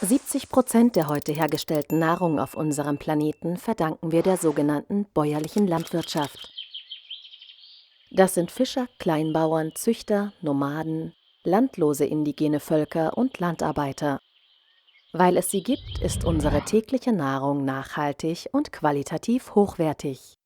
70% der heute hergestellten Nahrung auf unserem Planeten verdanken wir der sogenannten bäuerlichen Landwirtschaft. Das sind Fischer, Kleinbauern, Züchter, Nomaden, landlose indigene Völker und Landarbeiter. Weil es sie gibt, ist unsere tägliche Nahrung nachhaltig und qualitativ hochwertig.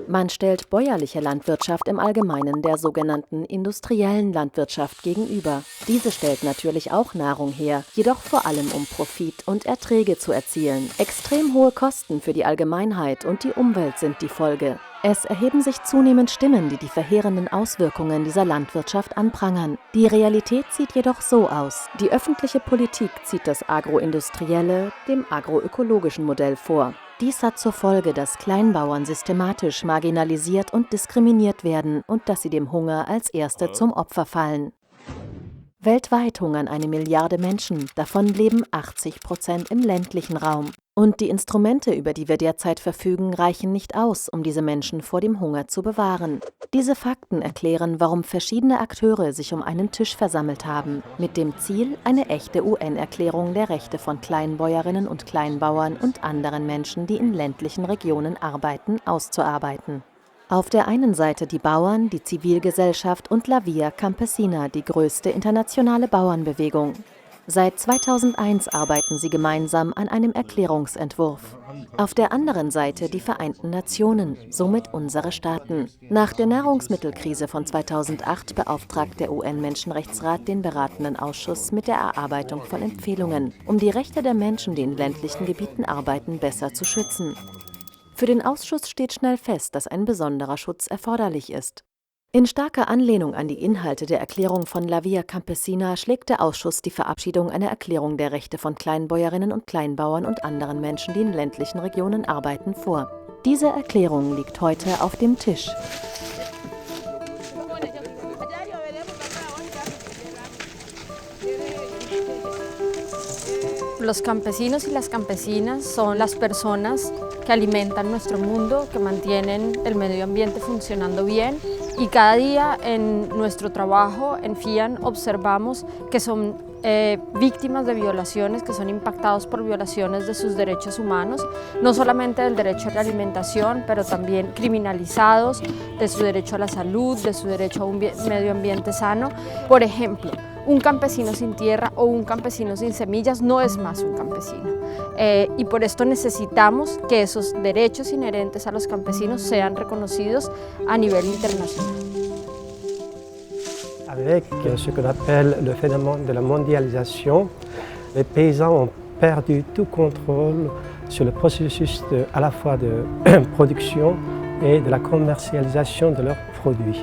Man stellt bäuerliche Landwirtschaft im Allgemeinen der sogenannten industriellen Landwirtschaft gegenüber. Diese stellt natürlich auch Nahrung her, jedoch vor allem um Profit und Erträge zu erzielen. Extrem hohe Kosten für die Allgemeinheit und die Umwelt sind die Folge. Es erheben sich zunehmend Stimmen, die die verheerenden Auswirkungen dieser Landwirtschaft anprangern. Die Realität sieht jedoch so aus. Die öffentliche Politik zieht das agroindustrielle dem agroökologischen Modell vor. Dies hat zur Folge, dass Kleinbauern systematisch marginalisiert und diskriminiert werden und dass sie dem Hunger als Erste zum Opfer fallen. Weltweit hungern 1 Milliarde Menschen, davon leben 80% im ländlichen Raum. Und die Instrumente, über die wir derzeit verfügen, reichen nicht aus, um diese Menschen vor dem Hunger zu bewahren. Diese Fakten erklären, warum verschiedene Akteure sich um einen Tisch versammelt haben, mit dem Ziel, eine echte UN-Erklärung der Rechte von Kleinbäuerinnen und Kleinbauern und anderen Menschen, die in ländlichen Regionen arbeiten, auszuarbeiten. Auf der einen Seite die Bauern, die Zivilgesellschaft und La Via Campesina, die größte internationale Bauernbewegung. Seit 2001 arbeiten sie gemeinsam an einem Erklärungsentwurf. Auf der anderen Seite die Vereinten Nationen, somit unsere Staaten. Nach der Nahrungsmittelkrise von 2008 beauftragt der UN-Menschenrechtsrat den beratenden Ausschuss mit der Erarbeitung von Empfehlungen, um die Rechte der Menschen, die in ländlichen Gebieten arbeiten, besser zu schützen. Für den Ausschuss steht schnell fest, dass ein besonderer Schutz erforderlich ist. In starker Anlehnung an die Inhalte der Erklärung von La Via Campesina schlägt der Ausschuss die Verabschiedung einer Erklärung der Rechte von Kleinbäuerinnen und Kleinbauern und anderen Menschen, die in ländlichen Regionen arbeiten, vor. Diese Erklärung liegt heute auf dem Tisch. Los campesinos y las campesinas son las personas que alimentan nuestro mundo, que mantienen el medio ambiente funcionando bien y cada día en nuestro trabajo en FIAN observamos que son víctimas de violaciones, que son impactados por violaciones de sus derechos humanos, no solamente del derecho a la alimentación, pero también criminalizados, de su derecho a la salud, de su derecho a un medio ambiente sano. Por ejemplo, un campesino sin tierra o un campesino sin semillas no es más un campesino. Y por esto necesitamos que esos derechos inherentes a los campesinos sean reconocidos a nivel internacional. Avec ce qu'on appelle le phénomène de la mondialisation, les paysans ont perdu tout contrôle sur le processus à la fois de production et de la commercialisation de leurs produits.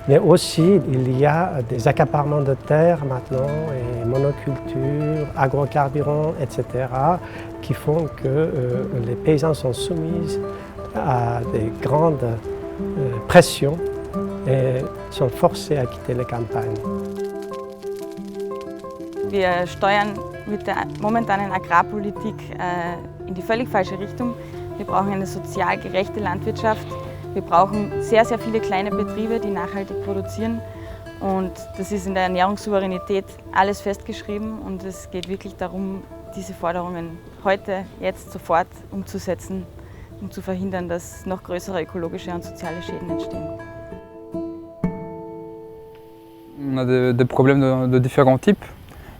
Mais aussi, il y a des accaparements de terres maintenant, et monoculture, agrocarburants, etc., qui font que les paysans sont soumis à des grandes pressions et sont forcés à quitter les campagnes. Wir steuern mit der momentanen Agrarpolitik in die völlig falsche Richtung. Wir brauchen eine sozial gerechte Landwirtschaft. Wir brauchen sehr, sehr viele kleine Betriebe, die nachhaltig produzieren. Und das ist in der Ernährungssouveränität alles festgeschrieben. Und es geht wirklich darum, diese Forderungen heute, jetzt, sofort umzusetzen, um zu verhindern, dass noch größere ökologische und soziale Schäden entstehen. On a des problèmes de différents types,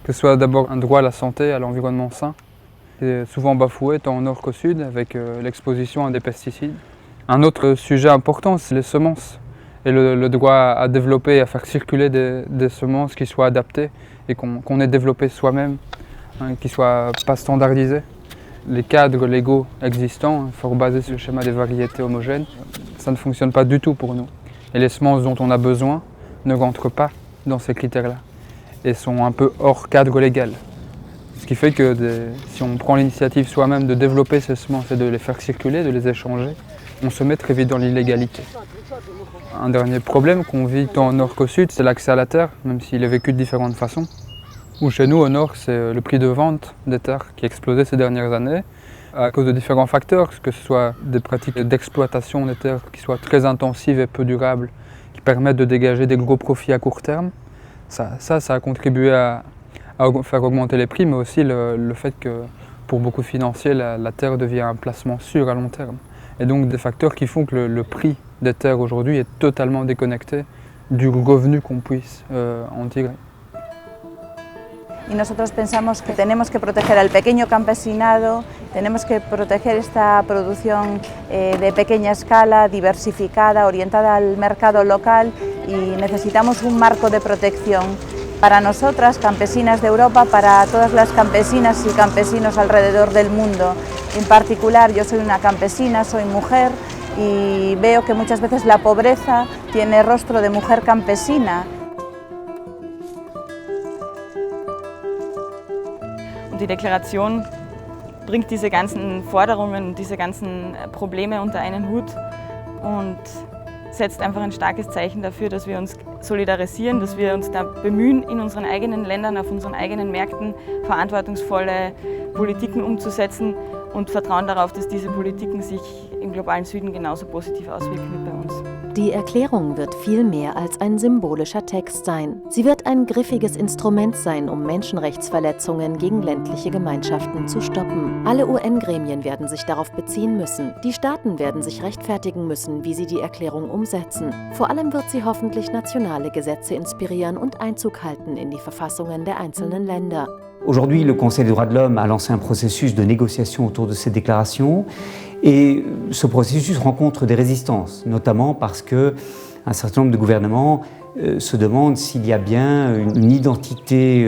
que ce soit d'abord un droit à la santé, à l'environnement sain, qui est souvent bafoué tant au nord qu'au sud avec l'exposition à des pesticides. Un autre sujet important, c'est les semences et le droit à développer et à faire circuler des semences qui soient adaptées et qu'on ait développé soi-même, qui ne soient pas standardisées. Les cadres légaux existants, fort basés sur le schéma des variétés homogènes, ça ne fonctionne pas du tout pour nous. Et les semences dont on a besoin ne rentrent pas dans ces critères-là et sont un peu hors cadre légal. Ce qui fait que si on prend l'initiative soi-même de développer ces semences et de les faire circuler, de les échanger, on se met très vite dans l'illégalité. Un dernier problème qu'on vit tant au nord qu'au sud, c'est l'accès à la terre, même s'il est vécu de différentes façons. Ou chez nous, au nord, c'est le prix de vente des terres qui a explosé ces dernières années à cause de différents facteurs, que ce soit des pratiques d'exploitation des terres qui soient très intensives et peu durables, qui permettent de dégager des gros profits à court terme. Ça a contribué à à faire augmenter les prix, mais aussi le fait que pour beaucoup de financiers, la terre devient un placement sûr à long terme. Et donc des facteurs qui font que le prix des terres aujourd'hui est totalement déconnecté du revenu qu'on puisse en tirer. Y nosotros pensamos que tenemos que proteger al pequeño campesinado, tenemos que proteger esta producción de pequeña escala, diversificada, orientada al mercado local, y necesitamos un marco de protección para nosotras, campesinas de Europa, para todas las campesinas y campesinos alrededor del mundo. En particular, yo soy una campesina, soy mujer y veo que muchas veces la pobreza tiene rostro de mujer campesina. Und die Deklaration bringt diese ganzen Forderungen und diese ganzen Probleme unter einen Hut und setzt einfach ein starkes Zeichen dafür, dass wir uns solidarisieren, dass wir uns da bemühen, in unseren eigenen Ländern, auf unseren eigenen Märkten verantwortungsvolle Politiken umzusetzen und vertrauen darauf, dass diese Politiken sich im globalen Süden genauso positiv auswirken wie bei uns. Die Erklärung wird viel mehr als ein symbolischer Text sein. Sie wird ein griffiges Instrument sein, um Menschenrechtsverletzungen gegen ländliche Gemeinschaften zu stoppen. Alle UN-Gremien werden sich darauf beziehen müssen. Die Staaten werden sich rechtfertigen müssen, wie sie die Erklärung umsetzen. Vor allem wird sie hoffentlich nationale Gesetze inspirieren und Einzug halten in die Verfassungen der einzelnen Länder. Aujourd'hui, le Conseil des droits de l'homme a lancé un processus de négociation autour de cette déclaration, et ce processus rencontre des résistances, notamment parce qu'un certain nombre de gouvernements se demandent s'il y a bien une identité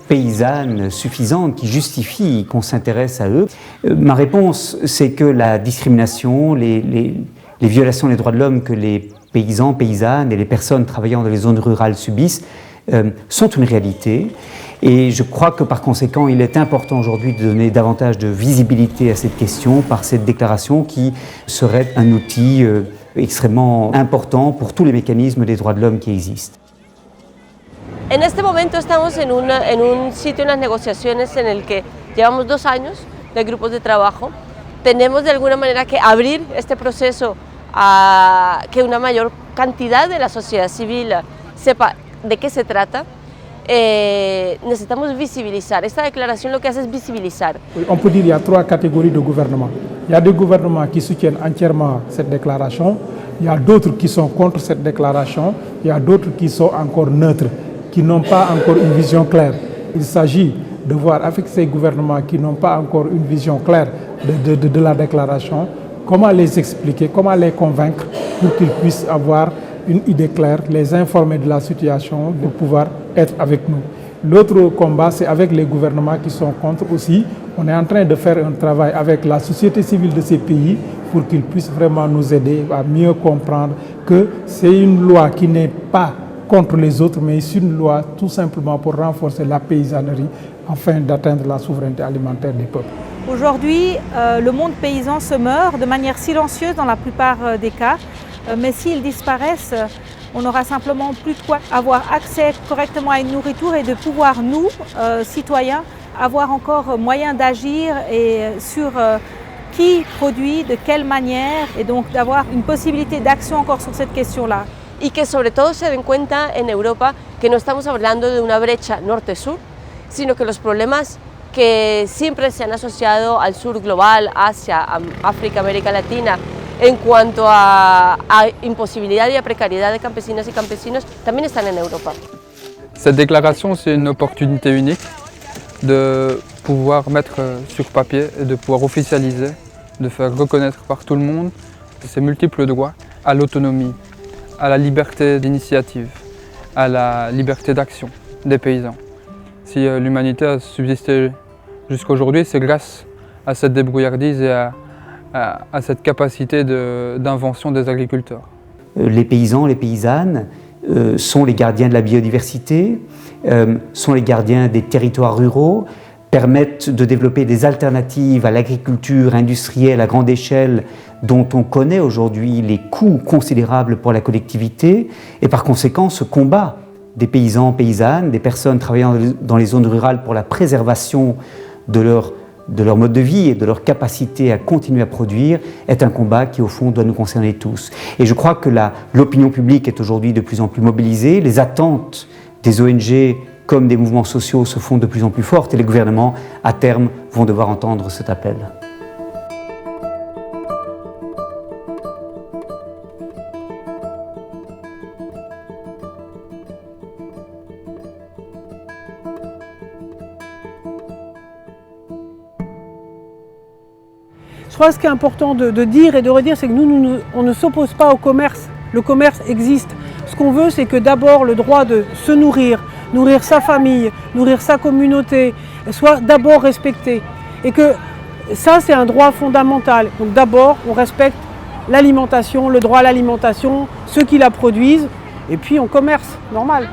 paysanne suffisante qui justifie qu'on s'intéresse à eux. Ma réponse, c'est que la discrimination, les violations des droits de l'homme que les paysans, paysannes et les personnes travaillant dans les zones rurales subissent sont une réalité. Et je crois que par conséquent, il est important aujourd'hui de donner davantage de visibilité à cette question par cette déclaration qui serait un outil extrêmement important pour tous les mécanismes des droits de l'homme qui existent. En este momento estamos en un sitio en las negociaciones en el que llevamos 2 años de grupos de trabajo. Tenemos de alguna manera que abrir este proceso a que una mayor cantidad de la sociedad civil sepa de qué se trata. Necesitamos visibilizar. Esta déclaration, lo que hace es visibilizar. On peut dire qu'il y a 3 catégories de gouvernements. Il y a des gouvernements qui soutiennent entièrement cette déclaration, il y a d'autres qui sont contre cette déclaration, il y a d'autres qui sont encore neutres, qui n'ont pas encore une vision claire. Il s'agit de voir avec ces gouvernements qui n'ont pas encore une vision claire de la déclaration, comment les expliquer, comment les convaincre pour qu'ils puissent avoir une idée claire, les informer de la situation, de pouvoir être avec nous. L'autre combat, c'est avec les gouvernements qui sont contre aussi. On est en train de faire un travail avec la société civile de ces pays pour qu'ils puissent vraiment nous aider à mieux comprendre que c'est une loi qui n'est pas contre les autres, mais c'est une loi tout simplement pour renforcer la paysannerie afin d'atteindre la souveraineté alimentaire des peuples. Aujourd'hui, le monde paysan se meurt de manière silencieuse dans la plupart des cas. Mais s'ils disparaissent, on n'aura simplement plus de quoi avoir accès correctement à une nourriture et de pouvoir, nous, citoyens, avoir encore moyen d'agir et sur qui produit, de quelle manière, et donc d'avoir une possibilité d'action encore sur cette question-là. Y que sobre todo se den cuenta en Europa que no estamos hablando de una brecha norte-sur, sino que los problemas que siempre se han asociado al sur global, Asia, África, América Latina, en cuanto a imposibilidad y a precariedad de campesinas y campesinos, también están en Europa. Cette déclaration, c'est une opportunité unique de pouvoir mettre sur papier et de pouvoir officialiser, de faire reconnaître par tout le monde ces multiples droits à l'autonomie, à la liberté d'initiative, à la liberté d'action des paysans. Si l'humanité a subsisté jusqu'à aujourd'hui, c'est grâce à cette débrouillardise et à cette capacité d'invention des agriculteurs. Les paysans, les paysannes sont les gardiens de la biodiversité, sont les gardiens des territoires ruraux, permettent de développer des alternatives à l'agriculture industrielle à grande échelle dont on connaît aujourd'hui les coûts considérables pour la collectivité, et par conséquent ce combat des paysans, paysannes, des personnes travaillant dans les zones rurales pour la préservation de leur mode de vie et de leur capacité à continuer à produire est un combat qui au fond doit nous concerner tous. Et je crois que l'opinion publique est aujourd'hui de plus en plus mobilisée, les attentes des ONG comme des mouvements sociaux se font de plus en plus forts, et les gouvernements, à terme, vont devoir entendre cet appel. Je crois que ce qui est important de dire et de redire, c'est que nous, on ne s'oppose pas au commerce. Le commerce existe. Ce qu'on veut, c'est que d'abord le droit de se nourrir, nourrir sa famille, nourrir sa communauté, soit d'abord respecté. Et que ça, c'est un droit fondamental. Donc d'abord, on respecte l'alimentation, le droit à l'alimentation, ceux qui la produisent, et puis on commerce, normal.